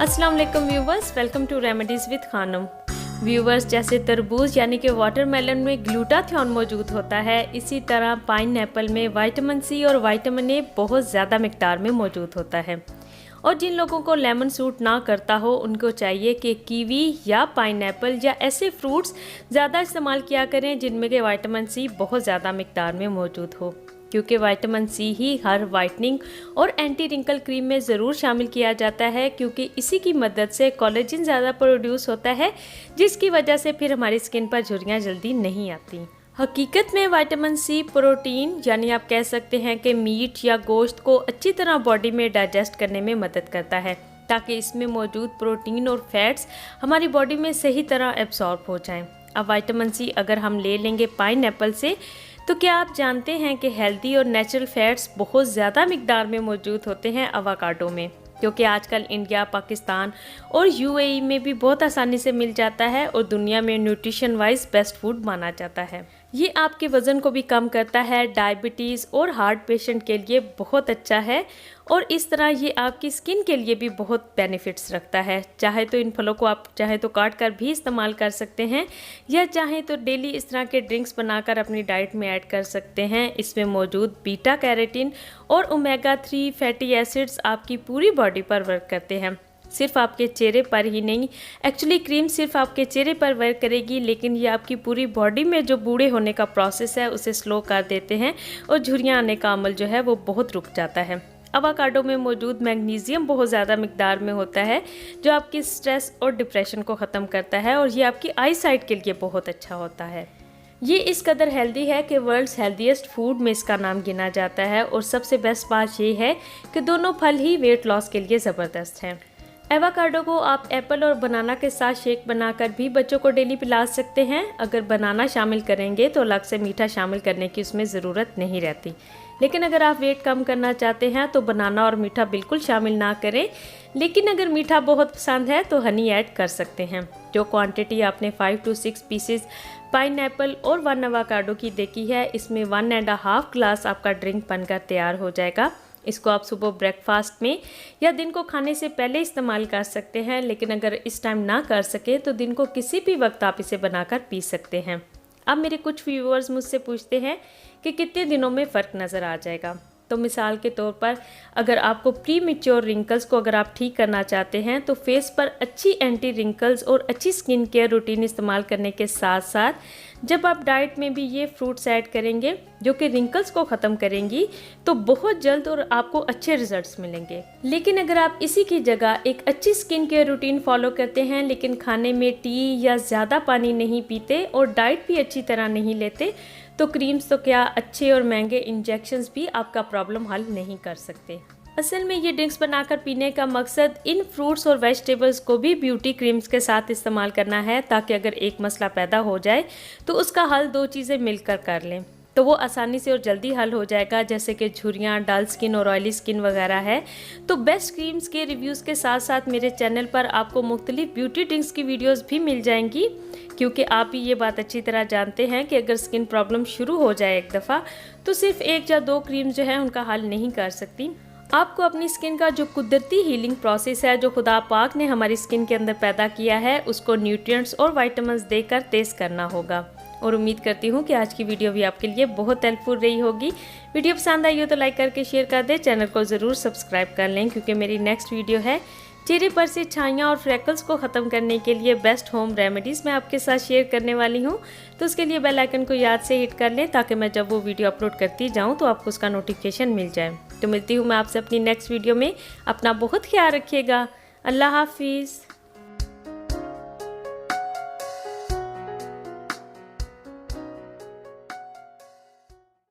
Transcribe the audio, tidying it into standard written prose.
अस्सलाम वालेकुम viewers, welcome to remedies with Khanam. Viewers, जैसे तरबूज यानी कि वाटरमेलन में ग्लूटाथियोन मौजूद होता है, इसी तरह पाइनएप्पल में विटामिन सी और विटामिन ए बहुत ज़्यादा मिकदार में मौजूद होता है। और जिन लोगों को लेमन सूट ना करता हो उनको चाहिए कि कीवी या पाइनएप्पल या ऐसे फ्रूट्स ज़्यादा इस्तेमाल किया करें जिनमें कि विटामिन सी बहुत ज़्यादा मिकदार में मौजूद हो, क्योंकि विटामिन सी ही हर वाइटनिंग और एंटी रिंकल क्रीम में ज़रूर शामिल किया जाता है, क्योंकि इसी की मदद से कोलेजन ज़्यादा प्रोड्यूस होता है, जिसकी वजह से फिर हमारी स्किन पर झुर्रियाँ जल्दी नहीं आती। हकीकत में विटामिन सी प्रोटीन यानी आप कह सकते हैं कि मीट या गोश्त को अच्छी तरह बॉडी में डाइजेस्ट करने में मदद करता है, ताकि इसमें मौजूद प्रोटीन और फैट्स हमारी बॉडी में सही तरह एब्सॉर्ब हो जाएं। अब विटामिन सी अगर हम ले लेंगे पाइनएप्पल से, तो क्या आप जानते हैं कि हेल्दी और नेचुरल फैट्स बहुत ज़्यादा मिकदार में मौजूद होते हैं अवाकाडो में, क्योंकि आजकल इंडिया, पाकिस्तान और यूएई में भी बहुत आसानी से मिल जाता है और दुनिया में न्यूट्रिशन वाइज बेस्ट फूड माना जाता है। ये आपके वज़न को भी कम करता है, डायबिटीज़ और हार्ट पेशेंट के लिए बहुत अच्छा है, और इस तरह ये आपकी स्किन के लिए भी बहुत बेनिफिट्स रखता है। चाहे तो इन फलों को आप चाहे तो काट कर भी इस्तेमाल कर सकते हैं, या चाहे तो डेली इस तरह के ड्रिंक्स बनाकर अपनी डाइट में ऐड कर सकते हैं। इसमें मौजूद बीटा कैरोटीन और ओमेगा 3 फैटी एसिड्स आपकी पूरी बॉडी पर वर्क करते हैं, सिर्फ आपके चेहरे पर ही नहीं। एक्चुअली क्रीम सिर्फ आपके चेहरे पर वर्क करेगी, लेकिन ये आपकी पूरी बॉडी में जो बूढ़े होने का प्रोसेस है उसे स्लो कर देते हैं और झुर्रियाँ आने का अमल जो है वो बहुत रुक जाता है। अवाकाडो में मौजूद मैग्नीशियम बहुत ज़्यादा मिकदार में होता है, जो आपकी स्ट्रेस और डिप्रेशन को ख़त्म करता है, और ये आपकी आई साइट के लिए बहुत अच्छा होता है। ये इस कदर हेल्दी है कि वर्ल्ड्स हेल्दीएस्ट फूड में इसका नाम गिना जाता है, और सबसे बेस्ट बात ये है कि दोनों फल ही वेट लॉस के लिए ज़बरदस्त हैं। एवोकाडो को आप एप्पल और बनाना के साथ शेक बनाकर भी बच्चों को डेली पिला सकते हैं। अगर बनाना शामिल करेंगे तो अलग से मीठा शामिल करने की उसमें ज़रूरत नहीं रहती, लेकिन अगर आप वेट कम करना चाहते हैं तो बनाना और मीठा बिल्कुल शामिल ना करें। लेकिन अगर मीठा बहुत पसंद है तो हनी ऐड कर सकते हैं। जो क्वांटिटी आपने 5 to 6 पीसेस पाइनएप्पल और 1 एवोकाडो की देखी है, इसमें 1.5 ग्लास आपका ड्रिंक बनकर तैयार हो जाएगा। इसको आप सुबह ब्रेकफास्ट में या दिन को खाने से पहले इस्तेमाल कर सकते हैं, लेकिन अगर इस टाइम ना कर सके तो दिन को किसी भी वक्त आप इसे बनाकर पी सकते हैं। अब मेरे कुछ व्यूअर्स मुझसे पूछते हैं कि कितने दिनों में फ़र्क नज़र आ जाएगा। तो मिसाल के तौर पर अगर आपको प्री मैच्योर रिंकल्स को अगर आप ठीक करना चाहते हैं, तो फेस पर अच्छी एंटी रिंकल्स और अच्छी स्किन केयर रूटीन इस्तेमाल करने के साथ साथ जब आप डाइट में भी ये फ्रूट्स ऐड करेंगे जो कि रिंकल्स को ख़त्म करेंगी, तो बहुत जल्द और आपको अच्छे रिजल्ट्स मिलेंगे। लेकिन अगर आप इसी की जगह एक अच्छी स्किन केयर रूटीन फॉलो करते हैं, लेकिन खाने में टी या ज़्यादा पानी नहीं पीते और डाइट भी अच्छी तरह नहीं लेते, तो क्रीम्स तो क्या, अच्छे और महंगे इंजेक्शंस भी आपका प्रॉब्लम हल नहीं कर सकते। असल में ये ड्रिंक्स बनाकर पीने का मकसद इन फ्रूट्स और वेजिटेबल्स को भी ब्यूटी क्रीम्स के साथ इस्तेमाल करना है, ताकि अगर एक मसला पैदा हो जाए तो उसका हल दो चीज़ें मिलकर कर लें, तो वो आसानी से और जल्दी हल हो जाएगा। जैसे कि झुर्रियाँ, डल स्किन और ऑयली स्किन वगैरह है। तो बेस्ट क्रीम्स के रिव्यूज़ के साथ साथ मेरे चैनल पर आपको मुख्तलिफ ब्यूटी ड्रिंक्स की वीडियोस भी मिल जाएंगी, क्योंकि आप भी ये बात अच्छी तरह जानते हैं कि अगर स्किन प्रॉब्लम शुरू हो जाए एक दफ़ा, तो सिर्फ 1 या 2 क्रीम्स जो है उनका हल नहीं कर सकती। आपको अपनी स्किन का जो कुदरती हीलिंग प्रोसेस है, जो खुदा पाक ने हमारी स्किन के अंदर पैदा किया है, उसको न्यूट्रिएंट्स और विटामिन्स देकर तेज़ करना होगा। और उम्मीद करती हूँ कि आज की वीडियो भी आपके लिए बहुत हेल्पफुल रही होगी। वीडियो पसंद आई हो तो लाइक करके शेयर कर दें, चैनल को ज़रूर सब्सक्राइब कर लें, क्योंकि मेरी नेक्स्ट वीडियो है चेहरे पर से छाइयाँ और फ्रैकल्स को ख़त्म करने के लिए बेस्ट होम रेमेडीज़ मैं आपके साथ शेयर करने वाली हूँ। तो उसके लिए बेल आइकन को याद से हिट कर लें, ताकि मैं जब वो वीडियो अपलोड करती जाऊँ तो आपको उसका नोटिफिकेशन मिल जाए। तो मिलती हूँ मैं आपसे अपनी नेक्स्ट वीडियो में। अपना बहुत ख्याल रखिएगा। अल्लाह हाफिज़।